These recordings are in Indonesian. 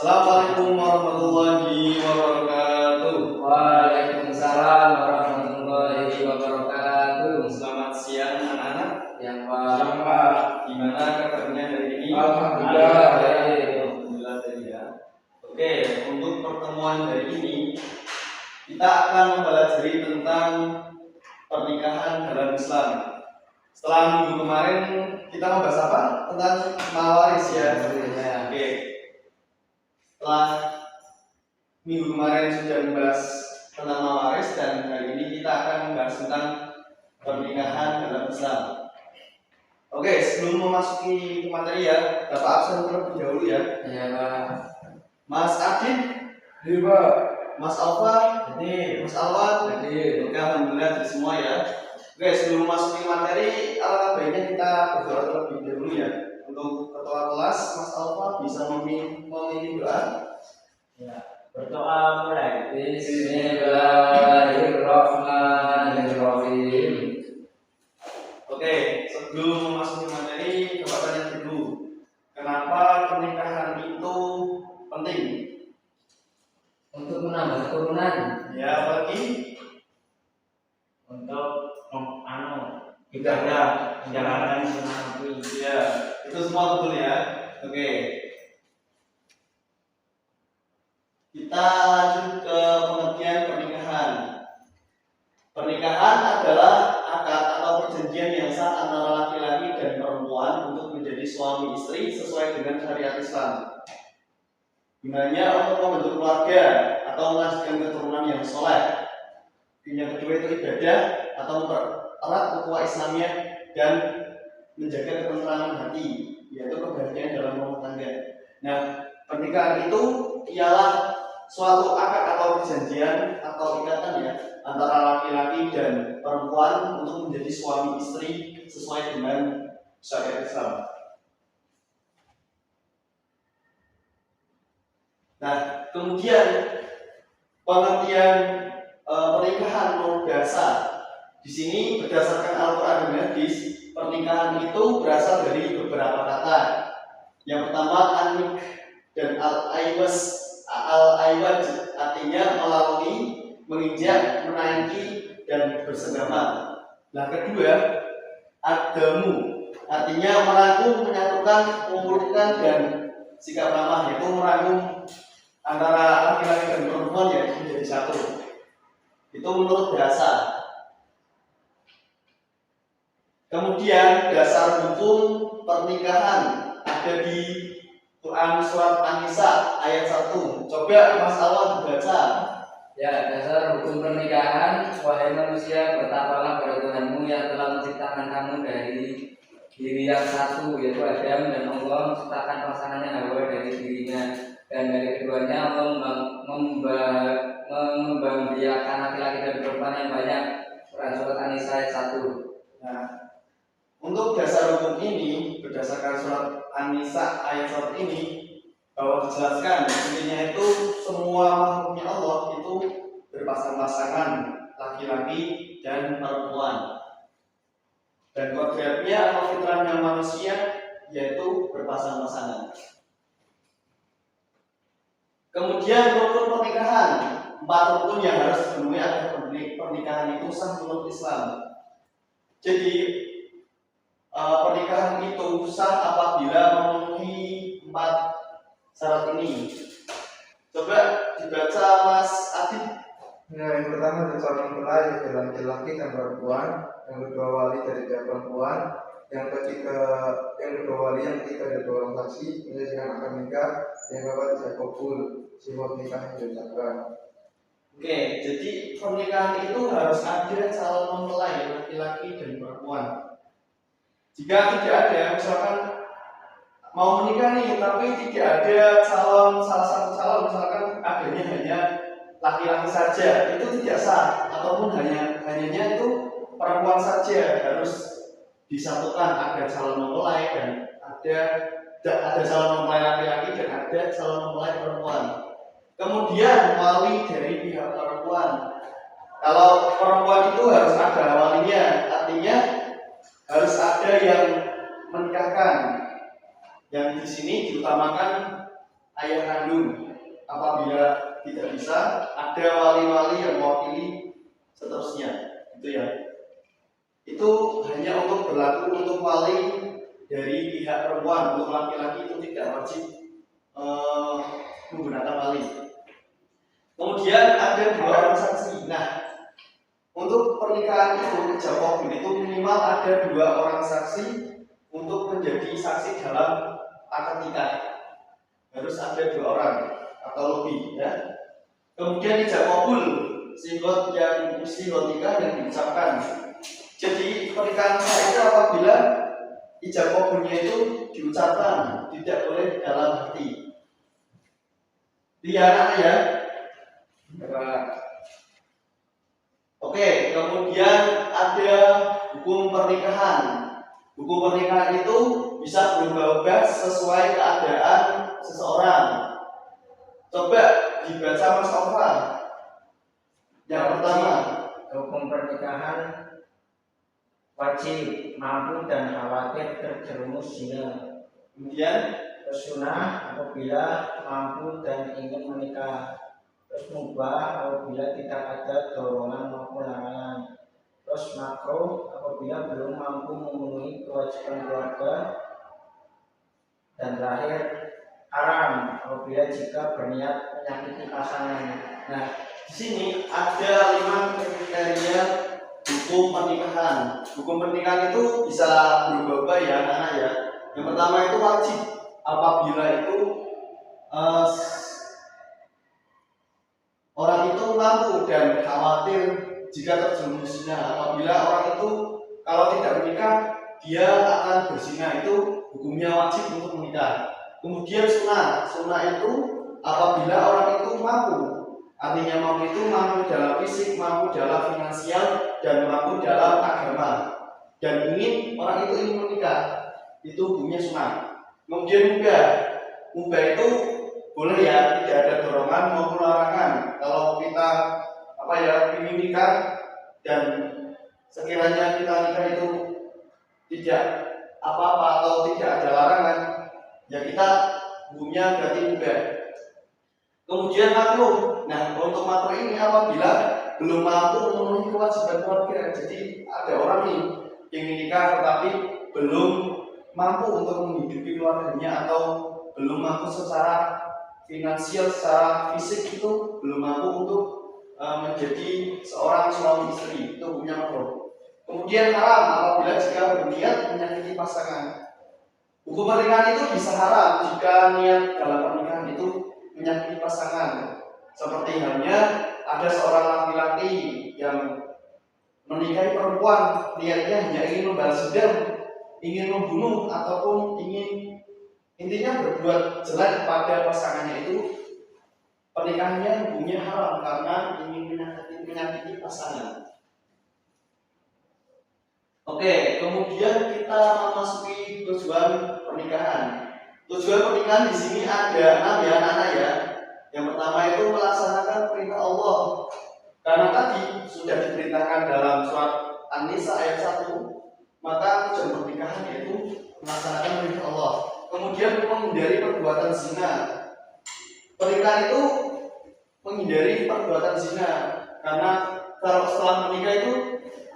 Assalamualaikum warahmatullahi wabarakatuh. Waalaikumsalam warahmatullahi wabarakatuh. Selamat siang anak-anak. Yang Pak. Gimana kabarnya hari ini? Alhamdulillah baik. Alhamdulillah baik ya. Oke, untuk pertemuan hari ini kita akan mempelajari tentang pernikahan dalam Islam. Setelah minggu kemarin kita membahas apa? Tentang mawaris ya. Oke. Setelah minggu kemarin sudah membahas tentang mawaris dan hari ini kita akan membahas tentang pernikahan dalam Islam. Oke, sebelum memasuki materi ya, Bapak absen terlebih dahulu ya. Ya Pak. Mas Adit, Iya. Mas Alfa, Ini. Mas Alwan, Jadi. oke, alhamdulillah dari semua ya. Oke, sebelum memasuki materi, alangkah baiknya kita berdoa terlebih dahulu ya. Untuk ketua kelas, Mas Alfa bisa memimpin doa. Ya. Berdoa mulai. Bismillahirrahmanirrahim. Oke, sebelum memasuki materi, coba tanya dulu, kenapa pernikahan itu penting? Untuk menambah keturunan. Ya, bagi untuk ibadah menjalankan sunnah Nabi. ya, itu semua betul ya. Oke, kita lanjut ke pengertian pernikahan. Pernikahan adalah akad atau perjanjian yang sah antara laki-laki dan perempuan untuk menjadi suami istri sesuai dengan syariat Islam. Gunanya untuk membentuk keluarga atau menghasilkan keturunan yang soleh. Yang kedua itu ibadah atau mempererat ukhuwah Islamiyah dan menjaga ketentraman hati, yaitu kebahagiaan dalam rumah tangga. Nah, pernikahan itu ialah suatu akad atau perjanjian atau ikatan ya antara laki-laki dan perempuan untuk menjadi suami istri sesuai dengan syariat Islam. Nah, kemudian pengertian pernikahan menurut dasar di sini berdasarkan Al-Quran dan Hadis, pernikahan itu berasal dari beberapa kata. Yang pertama an-nikah dan al-aiwaj artinya melalui, menginjak, menaiki dan bersenggama. Nah, kedua adamu artinya merangkum, menyatukan, mengumpulkan dan sikap ramah, yaitu merangkum antara laki-laki dan perempuan ya menjadi satu. Itu menurut dasar. Kemudian dasar hukum pernikahan ada di Quran surat An-Nisa ayat 1. Coba Mas Alwan baca. Ya, dasar hukum pernikahan, wahai manusia, bertakwalah pada Tuhanmu yang telah menciptakan kamu dari diri yang satu, yaitu Adam, dan Allah menciptakan pasangannya Hawa dari dirinya, dan dari keduanya Allah mengembangbiakan laki-laki dan perempuan yang banyak. Quran surat An-Nisa ayat 1. Nah, untuk dasar hukum ini berdasarkan surat An-Nisa ayat 1 ini bahwa dijelaskan intinya itu semua makhluknya Allah itu berpasang-pasangan laki-laki dan perempuan. Dan kodratnya atau fitrahnya manusia yaitu berpasang-pasangan. Kemudian rukun pernikahan, 4 rukun yang harus dipenuhi agar pernikahan itu sah menurut Islam. Jadi pernikahan itu sah apabila memenuhi 4 syarat ini. Coba dibaca Mas Adit. Nah, yang pertama ada calon mempelai dari laki-laki dan perempuan, yang kedua wali dari pihak perempuan, yang kedua wali yang ketiga dari 2 orang saksi menyaksikan akad nikah, yang keempat tidak kabul simbol nikah yang diucapkan. Oke, jadi pernikahan itu harus ada calon mempelai laki-laki dan perempuan. Jika tidak ada, misalkan mau menikah nih, tapi tidak ada salah satu calon, misalkan adanya hanya laki-laki saja, itu tidak sah, ataupun hanya itu perempuan saja, harus disatukan, ada calon mempelai dan ada calon mempelai laki-laki dan ada calon mempelai perempuan. Kemudian wali dari pihak perempuan. Kalau perempuan itu harus ada walinya, artinya harus ada yang menikahkan. Yang di sini diutamakan ayah kandung. apabila tidak bisa, ada wali-wali yang mewakili seterusnya, gitu ya. Itu hanya untuk berlaku untuk wali dari pihak perempuan. Untuk laki-laki itu tidak wajib menggunakan wali. Kemudian ada 2 orang saksi. Nah, untuk pernikahan itu ijab qabul itu minimal ada 2 orang saksi untuk menjadi saksi dalam akad nikah. Harus ada 2 orang atau lebih, ya. Kemudian ijab qabul sigot yang nikah yang diucapkan. Jadi pernikahan itu apabila ijab qabulnya itu diucapkan, tidak boleh dalam hati. Dia anak ya. Oke, kemudian ada hukum pernikahan. Hukum pernikahan itu bisa berubah-ubah sesuai keadaan seseorang. Coba dibaca Mas Alfa. Yang pertama, Hukum pernikahan wajib, mampu dan khawatir terjerumus zina. kemudian Sunnah apabila mampu dan ingin menikah. Terus mubah apabila tidak ada dorongan maupun larangan. Terus makruh apabila belum mampu memenuhi kewajiban keluarga. Dan terakhir haram apabila jika berniat menyakiti pasangan. Nah, di sini ada 5 kriteria hukum pernikahan. Hukum pernikahan itu bisa berubah-ubah ya, anak ya. Yang pertama itu wajib apabila itu orang itu mampu dan khawatir jika terjerumus zina. Apabila orang itu kalau tidak menikah dia akan berzina, itu hukumnya wajib untuk menikah. Kemudian sunnah itu apabila orang itu mampu. Artinya mampu itu mampu dalam fisik, mampu dalam finansial, dan mampu dalam agama. Dan orang itu ingin menikah, itu hukumnya sunnah. Kemudian mubah itu boleh ya, tidak ada dorongan maupun larangan. Kalau kita ingin nikah dan sekiranya kita nikah itu tidak apa-apa atau tidak ada larangan, ya kita hukumnya berarti mubah. Kemudian makruh. Nah, untuk makruh ini apabila belum mampu memenuhi kewajiban keluarga. Jadi ada orang nih ingin nikah tetapi belum mampu untuk menghidupi keluarganya atau belum mampu secara finansial, secara fisik itu belum mampu untuk menjadi seorang suami istri, itu hukumnya makruh. Kemudian haram apabila jika berniat menyakiti pasangan. Hukum pernikahan itu bisa haram jika niat dalam pernikahan itu menyakiti pasangan. Seperti halnya ada seorang laki-laki yang menikahi perempuan, niatnya hanya ingin membalas dendam, ingin membunuh ataupun intinya berbuat jelek kepada pasangannya, itu pernikahannya hukumnya haram karena ingin menyakiti pasangan. Oke, kemudian kita memasuki tujuan pernikahan. Tujuan pernikahan di sini ada 6 ya, anak-anak ya. Yang pertama itu melaksanakan perintah Allah. Karena tadi sudah diperintahkan dalam surat An-Nisa ayat 1, maka tujuan pernikahan yaitu melaksanakan perintah Allah. Kemudian menghindari perbuatan zina. Pernikahan itu menghindari perbuatan zina, karena kalau setelah menikah itu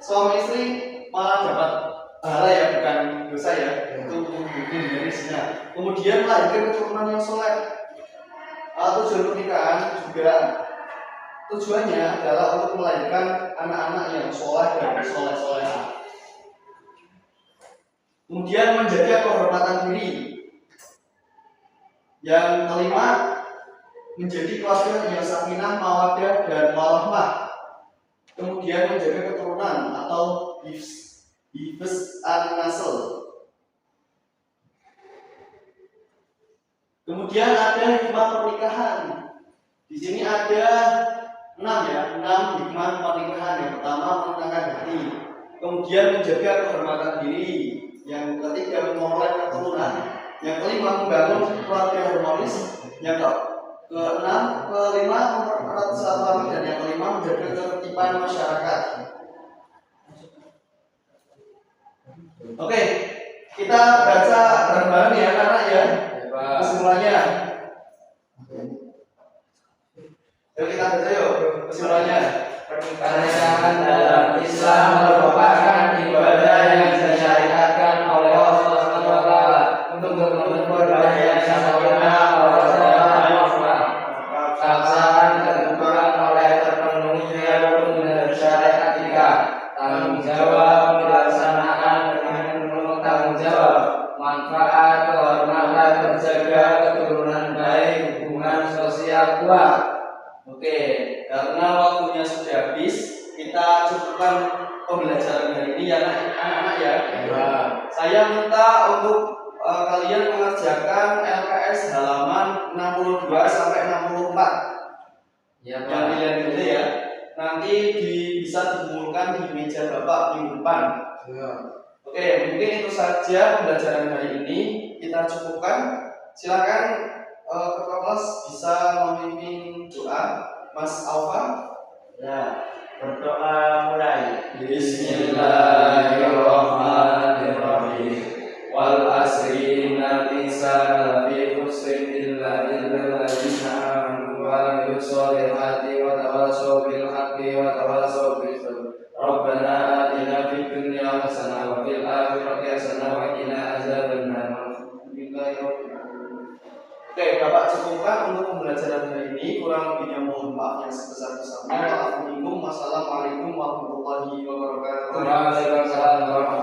suami istri malah dapat pahala ya, bukan dosa ya. Itu menghindari zina. Kemudian melahirkan keturunan yang soleh. Tujuan pernikahan juga tujuannya adalah untuk melahirkan anak-anak yang soleh dan soleh-solehah. Kemudian menjaga kehormatan diri. Yang kelima, menjadi keluarga yang sakinah, mawaddah dan warahmah. Kemudian menjaga keturunan atau hifz an-nasl. Kemudian ada hikmah pernikahan. Di sini ada 6 ya, 6 hikmah pernikahan. Yang pertama menenangkan hati. Kemudian menjaga kehormatan diri. Yang ketiga memperoleh keturunan. Yang kelima membangun keluarga harmonis. Yang kelima mempererat silaturahmi, dan yang kelima menjaga ketertiban masyarakat. Oke, kita baca bareng-bareng ya, anak ya. Kesimpulannya, Yuk kita baca yuk kesimpulannya. Pernikahan dalam Islam merupakan ibadah yang disyariatkan oleh Allah SWT untuk memperbanyak sempurna keabsahan ditentukan oleh terpenuhinya rukun dan syarat akikah, tanggung jawab pelaksanaan dengan penuh tanggung jawab, manfaat kehormatan terjaga, keturunan baik, hubungan sosial kuat. Oke, karena waktunya sudah habis, kita cukupkan pembelajaran hari ini ya anak-anak ya. Saya minta untuk kalian mengerjakan LKS halaman 62 sampai 64. Ya, Yang pilihan itu ya. Nanti bisa dikumpulkan di meja Bapak minggu depan. Ya. Oke, mungkin itu saja pembelajaran hari ini. Kita cukupkan. Silakan ketua kelas bisa memimpin doa. Mas Alfa. Ya, berdoa mulai. Bismillahirrahmanirrahim. Wal asri innal insana lafi khusrin illa alladzina amanu wa amilus solihati wa tawassaw bil haqqi wa tawassaw bis sabr. Rabbana atina fid dunya hasanah wa fil akhirati hasanah wa qina azabannar. Oke, Bapak cukupkan untuk pembelajaran hari ini. Kurang lebihnya mohon maaf yang sebesar-besarnya. Wassalamualaikum warahmatullahi wabarakatuh. Waalaikumsalam warahmatullahi wabarakatuh.